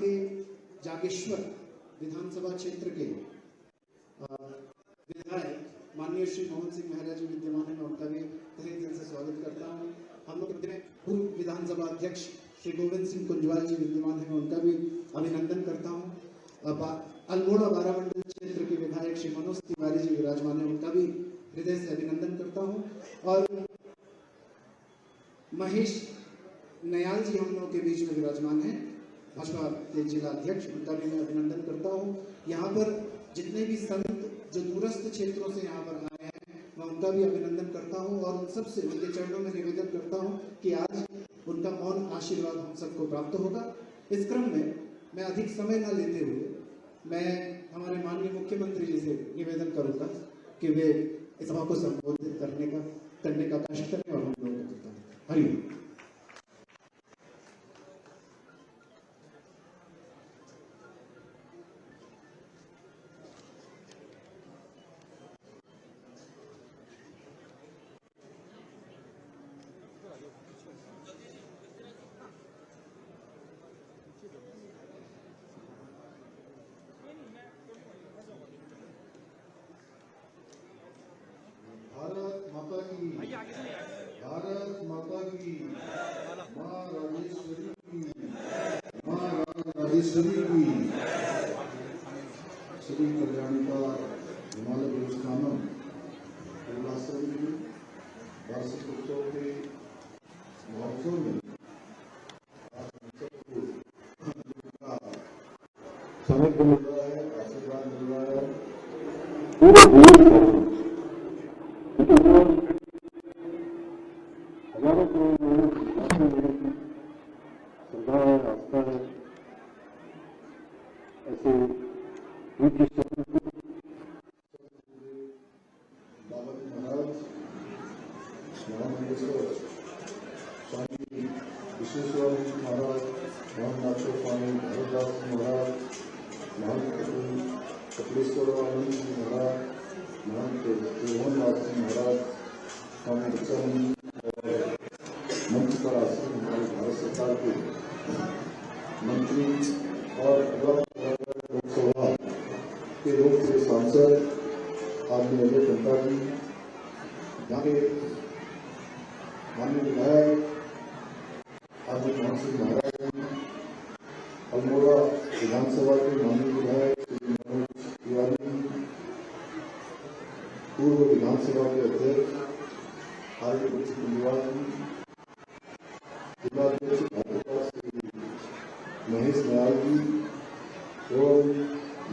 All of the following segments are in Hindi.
के जागेश्वर विधानसभा क्षेत्र के विधायक माननीय श्री मोहन सिंह मेहरा जी विद्यमान है, मैं उनका भी तहे दिल से स्वागत करता हूँ। हम लोग पूर्व विधानसभा अध्यक्ष श्री गोविंद सिंह कुंजवाल जी विद्यमान है, मैं उनका भी अभिनंदन करता हूँ। अल्मोड़ा बारामंडल क्षेत्र के विधायक श्री मनोज तिवारी जी विराजमान है, उनका भी हृदय से अभिनंदन करता हूँ। और महेश नयाल जी हम लोगों के बीच में विराजमान है, भाजपा के जिला अध्यक्ष, उनका भी मैं अभिनंदन करता हूँ। यहाँ पर जितने भी संत जो दूरस्थ क्षेत्रों से यहाँ पर आए हैं, मैं उनका भी अभिनंदन करता हूँ और उन सबसे उनके चरणों में निवेदन करता हूँ कि आज उनका मौन आशीर्वाद हम सबको प्राप्त होगा। इस क्रम में मैं अधिक समय न लेते हुए मैं हमारे माननीय मुख्यमंत्री जी से निवेदन करूँगा कि वे इस सभा को संबोधित करने का कष्ट करें और हम लोगों को हरिओम। भारत माता की, भारत माता की, माँ राजेश्वरी की, माँ राजेश्वरी की। श्री कल्याणिका हिमालय देवस्थानम उल्लासन की वार्षिक उत्सव के महोत्सव में समय को मिल रहा है, आशीर्वाद मिल रहा है। हजारों करोड़ लोगों की श्रद्धा है, आस्था है। ऐसे बाबा जी महाराज, महामंडलेश्वर स्वामी विश्वेश्वर महाराज, महानाथेश्वर स्वामी भरतदास महाराज, महान कपिलेश्वर आनंद जी महाराज, महंत मोहनदास जी महाराज, स्वामी रक्षाबंधन और मंच पर आसीन हमारे भारत सरकार के मंत्री और लोकसभा के लोकप्रिय सांसद आदरणीय अजय टंडा जी, यहाँ के माननीय विधायक आदरणीय मोहन सिंह महाराज जी, अल्मोड़ा विधानसभा के माननीय विधायक श्री मनोज तिवारी जी, पूर्व विधानसभा के अध्यक्ष आदरणीय गोविंद सिंह कुंजवाल जी, जिला अध्यक्ष भाजपा श्री महेश नयाल जी और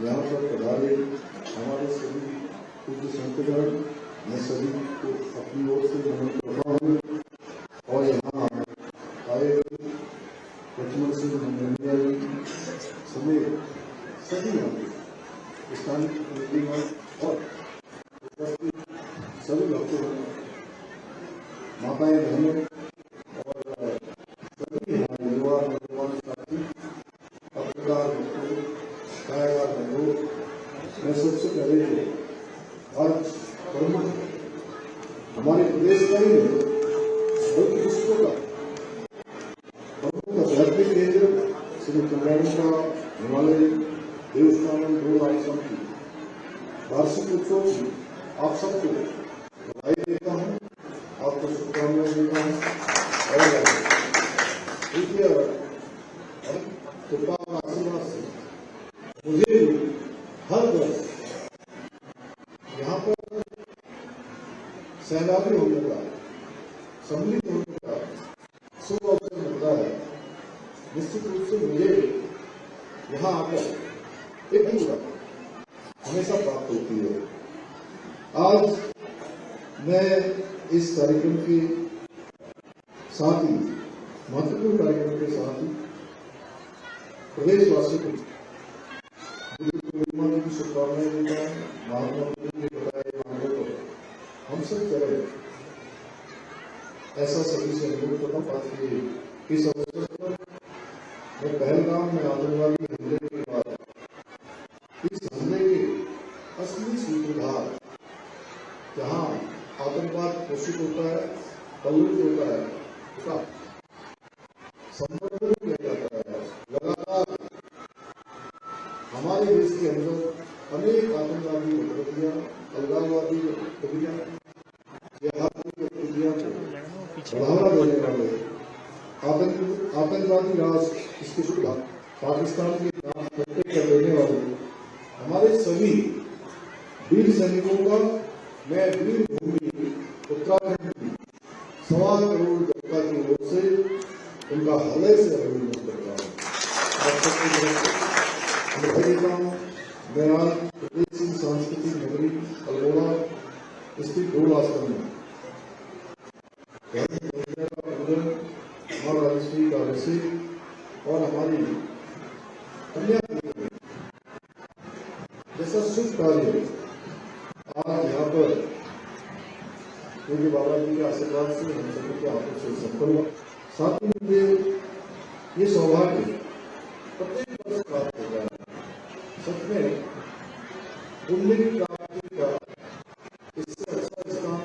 यहाँ पर पधारे हमारे सभी पूज्य संतगण, मैं सभी को अपनी ओर से नमन करता हूँ। और यहाँ आए लक्ष्मण सिंह मंगलिया जी समेत सभी यहाँ स्थानीय प्रतिनिधिगण और सभी भक्तों, माताएं, बहनें और सभी हमारे युवा नौजवान साथी, पत्रकार बंधु, कायरवाद बंधु, मैं सबसे पहले आज प्रमुख हमारे प्रदेश का ही है बल्कि विश्व का प्रमुख आध्यात्मिक केंद्र श्री कल्याणिका हिमालय देवस्थानम गुरुवारी समिति वार्षिक उत्सव की आप सबको बधाई देता हूँ, आपको शुभकामनाएं देता हूँ। और देखिए कृपा और आशीर्वाद से मुझे हर वर्ष यहाँ पर सहभागी होने का, सम्मिलित होने का शुभ अवसर मिलता है। निश्चित रूप से मुझे यहाँ आकर एक ही बात हमेशा प्राप्त होती है। आज मैं इस कार्यक्रम के साथ ही, महत्वपूर्ण कार्यक्रम के साथ ही प्रदेशवासियों को की शुभकामनाएं देता हूँ। महात्मा बुद्ध ने बताए मार्गों पर हम सब चले, ऐसा सभी से अनुरोध करता हूँ। ताकि इस अवसर पर मैं पहलगाम में आतंकवादी हमले के बाद इस हमले के असली सूत्रधार, जहाँ आतंकवाद घोषित होता है, पल्लवित होता है, उसका संवर्धन किया जाता है, लगातार हमारे देश के अंदर अनेक आतंकवादी गतिविधियां, अलगाववादी गतिविधियां, जिहादी गतिविधियां को बढ़ावा देने वाले आतंकवादी राष्ट्र इसके शुरू पाकिस्तान के नाम कर देने वाले हमारे सभी वीर सैनिकों का मैं वीर भूमि उत्तराखंड की 1.25 करोड़ जनता की ओर से उनका हृदय से अभिनंदन करता हूँ। मैं आज प्रदेश की सांस्कृतिक नगरी अल्मोड़ा स्थित गोल आश्रम में हमारा राजश्री का अभिषेक और हमारी कन्या जैसा शुभ कार्य आज यहाँ पर क्योंकि बाबा जी के आशीर्वाद से हम सभी के हाथों से सफल हुआ। साथ ही मुझे ये सौभाग्य प्रत्येक वर्ष प्राप्त होता है। सच में पुण्य की प्राप्ति का इससे अच्छा स्थान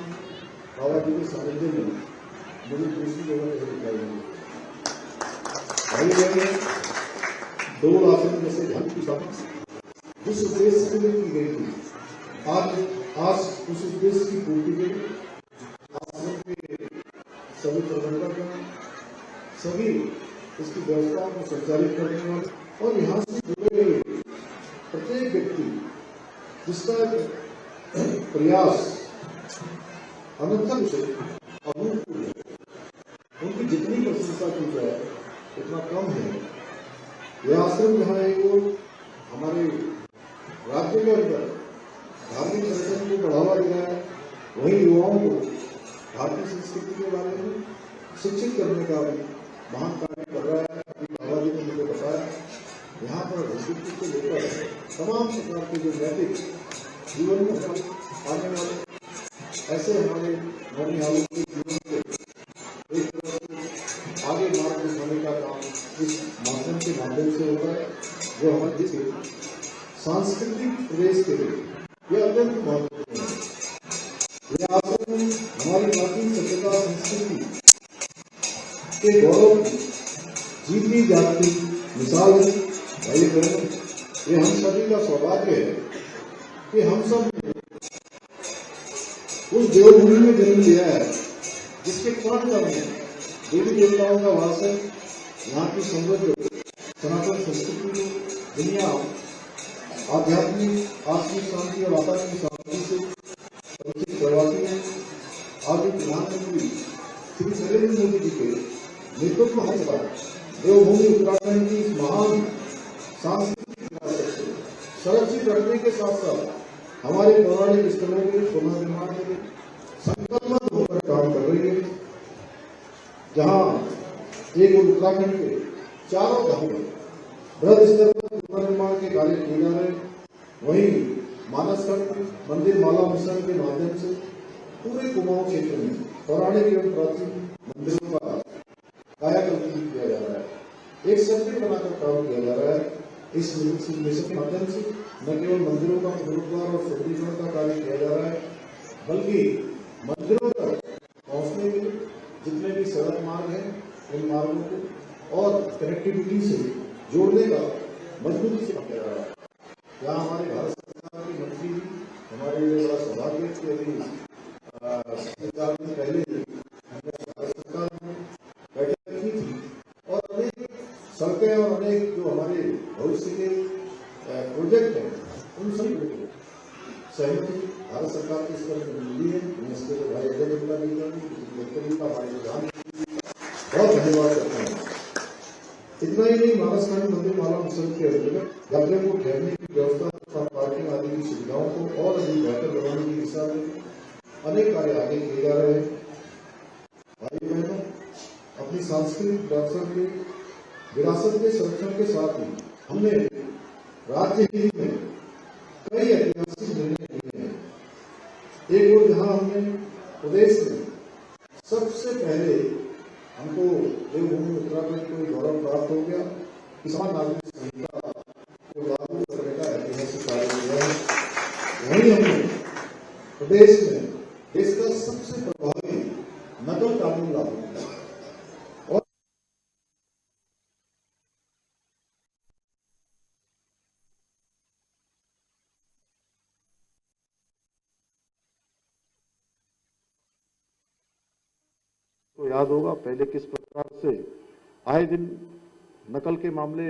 बाबा जी के सानिध्य में मुझे दूसरी जगह नहीं दिखाई दी। दो आसन जैसे धन की सामने जिस उद्देश्य के लिए की गई थी आज उस उद्देश्य की पूर्ति के लिए आश्रम के सभी प्रबंधक सभी इसकी व्यवस्थाओं को संचालित करने वाले और यहाँ से जुड़े हुए प्रत्येक व्यक्ति जिसका प्रयास अनंतम से अभूतपूर्व है, उनकी जितनी प्रशंसा की जाए उतना कम है। यह आश्रम जहाँ एक हमारे राज्य के अंदर धार्मिक दर्शन को बढ़ावा दे रहा है, वहीं युवाओं को भारतीय संस्कृति के बारे में शिक्षित करने का भी महान कार्य कर रहा है। अभी बाबा जी ने मुझे बताया यहाँ पर संस्कृति को लेकर तमाम प्रकार के जो नैतिक जीवन में आने वाले ऐसे हमारे नौनिहालों के जीवन को एक तरह से आगे मार्ग दिखाने का काम इस माध्यम से होता है, जो हमारे देश के सांस्कृतिक प्रदेश के लिए यह अत्यंत महत्वपूर्ण है। यह आश्रम हमारी प्राचीन सभ्यता संस्कृति के गौरव की जीती जाती मिसाल है। भाई बहनों, ये हम सभी का सौभाग्य है कि हम सब उस देवभूमि में जन्म लिया है जिसके कण कण में देवी देवताओं का वास है। यहाँ की समृद्ध सनातन संस्कृति को दुनिया आध्यात्मिक आत्मिक शांति और आध्यात्मिक शांति से परिचित करवाती है। आज प्रधानमंत्री श्री नरेंद्र मोदी जी के नेतृत्व में देवभूमि उत्तराखंड की महान सांस्कृतिक विरासत को संरक्षित रखने के साथ साथ हमारे पौराणिक स्थलों के पुनर्निर्माण के लिए संकल्पबद्ध होकर काम कर रही है। जहाँ एक उत्तराखंड के चारों धामों में बृहद स्तर पर पुनर्निर्माण के कार्य किए जा रहे हैं, वहीं मानसखंड मंदिर माला मिशन के माध्यम से पूरे कुमाऊं क्षेत्र में पौराणिक एवं प्राचीन मंदिरों का कायाकल्प किया जा रहा है। एक सर्किट बनाकर काम किया जा रहा है। इस मिशन के माध्यम से न केवल मंदिरों का पुनरुद्धार और सुदृढ़ीकरण का कार्य किया जा रहा है, बल्कि मंदिरों तक पहुंचने के लिए जितने भी सड़क मार्ग हैं उन मार्गों को और कनेक्टिविटी से जोड़ने का मजबूती से किया जा रहा है। यहाँ हमारे भारत सरकार के मंत्री जी हमारे लिए बड़ा सौभाग्य कि अभी पहले हमने भारत सरकार में बैठक की थी और अनेक सड़कें और अनेक जो हमारे भविष्य के प्रोजेक्ट हैं उन सभी को सहमति भारत सरकार के स्तर पर मिली है। मैं इसके लिए भाई अजय मित्रा जी का हमारे प्रधान बहुत धन्यवाद करता हूँ। इतना ही नहीं, मानसखंड मंदिर माला मिशन के अंतर्गत यात्रियों को ठहरने की व्यवस्था तथा पार्किंग आदि की सुविधाओं को और अधिक बेहतर बनाने की दिशा में अनेक कार्य आगे किए जा रहे हैं। भाई बहनों, अपनी सांस्कृतिक विरासत के संरक्षण के साथ ही हमने राज्य हित में कई ऐतिहासिक निर्णय लिए हैं। एक और जहां हमने प्रदेश में सबसे पहले हमको देवभूमि उत्तराखंड को गौरव प्राप्त हो गया, किसान नागरिक संहिता को लागू करने का ऐतिहासिक कार्य किया है। वहीं हमने प्रदेश में देश का सबसे प्रभावी नकल कानून लागू किया और को याद होगा पहले किस प्रकार से आए दिन नकल के मामले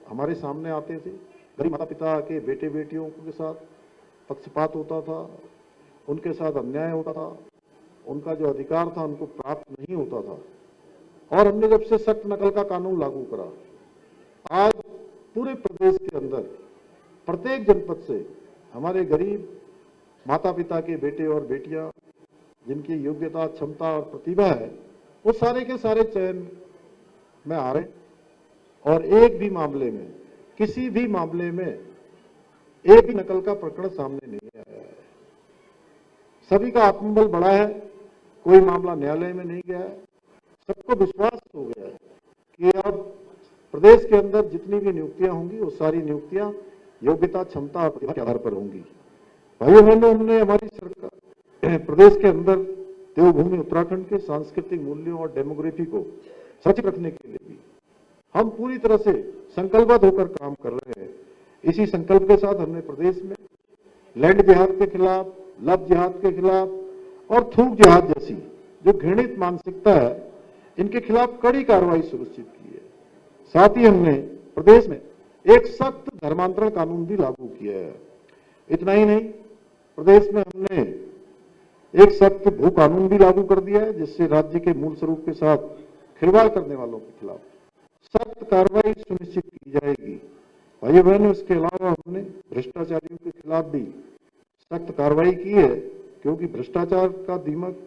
हमारे सामने आते थे। गरीब माता पिता के बेटे बेटियों के साथ पक्षपात होता था, उनके साथ अन्याय होता था, उनका जो अधिकार था उनको प्राप्त नहीं होता था। और हमने जब से सख्त नकल का कानून लागू करा, आज पूरे प्रदेश के अंदर प्रत्येक जनपद से हमारे गरीब माता पिता के बेटे और बेटियां जिनकी योग्यता, क्षमता और प्रतिभा है, वो सारे के सारे चयन में आ रहे हैं। और एक भी मामले में, किसी भी मामले में एक भी नकल का प्रकरण सामने नहीं आया है। सभी का आत्मबल बढ़ा है, कोई मामला न्यायालय में नहीं गया है। सबको विश्वास हो गया है कि अब प्रदेश के अंदर जितनी भी नियुक्तियां होंगी वो सारी नियुक्तियां योग्यता, क्षमता और प्रतिभा के आधार पर होंगी। भाइयों बहनों, हमने हमारी सरकार प्रदेश के अंदर देवभूमि उत्तराखंड के सांस्कृतिक मूल्यों और डेमोग्राफी को सुरक्षित रखने के लिए भी हम पूरी तरह से संकल्पबद्ध होकर काम कर रहे हैं। इसी संकल्प के साथ हमने प्रदेश में लैंड जिहाद के खिलाफ, लव जिहाद के खिलाफ और थूक जिहाद जैसी जो घृणित मानसिकता है, इनके खिलाफ कड़ी कार्रवाई सुनिश्चित की है। साथ ही हमने प्रदेश में एक सख्त धर्मांतरण कानून भी लागू किया है। इतना ही नहीं, प्रदेश में हमने एक सख्त भू कानून भी लागू कर दिया है, जिससे राज्य के मूल स्वरूप के साथ खिलवाड़ करने वालों के खिलाफ सख्त कार्रवाई सुनिश्चित की जाएगी। भाइयों बहनों, इसके अलावा हमने भ्रष्टाचारियों के खिलाफ भी सख्त कार्रवाई की है, क्योंकि भ्रष्टाचार का दीमक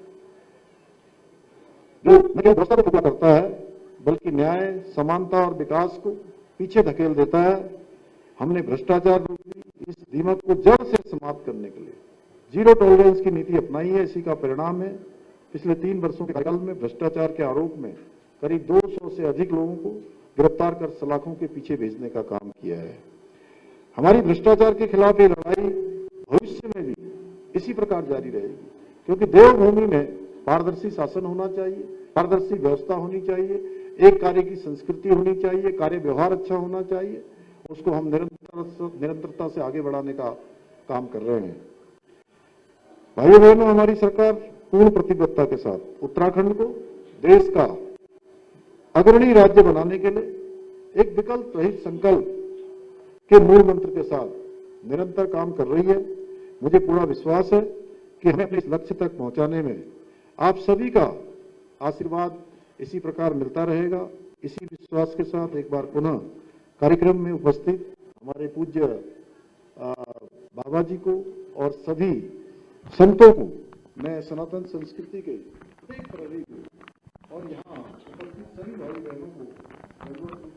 जो न केवल भ्रष्टाचार को करता है बल्कि न्याय, समानता और विकास को पीछे धकेल देता है। हमने भ्रष्टाचार रूपी इस दीमक को जड़ से समाप्त करने के लिए जीरो टॉलरेंस की नीति अपनाई है। इसी का परिणाम है पिछले 3 वर्षों के कार्यकाल में भ्रष्टाचार के आरोप में करीब 200 से अधिक लोगों को गिरफ्तार कर सलाखों के पीछे भेजने का काम किया है। हमारी भ्रष्टाचार के खिलाफ ये लड़ाई भविष्य में भी इसी प्रकार जारी रहेगी, क्योंकि देवभूमि में पारदर्शी शासन होना चाहिए, पारदर्शी व्यवस्था होनी चाहिए, एक कार्य की संस्कृति होनी चाहिए, कार्य व्यवहार अच्छा होना चाहिए। उसको हम निरंतरता से आगे बढ़ाने का काम कर रहे हैं। भाइयों बहनों, हमारी सरकार पूर्ण प्रतिबद्धता के साथ उत्तराखंड को देश का अग्रणी राज्य बनाने के लिए एक विकल्प रहित संकल्प के मूल मंत्र के साथ निरंतर काम कर रही है। मुझे पूरा विश्वास है कि हमें अपने इस लक्ष्य तक पहुंचाने में आप सभी का आशीर्वाद इसी प्रकार मिलता रहेगा। इसी विश्वास के साथ एक बार पुनः कार्यक्रम में उपस्थित हमारे पूज्य बाबा जी को और सभी संतों को मैं सनातन संस्कृति के एक प्रतीक और यहाँ उपस्थित सभी भाई बहनों को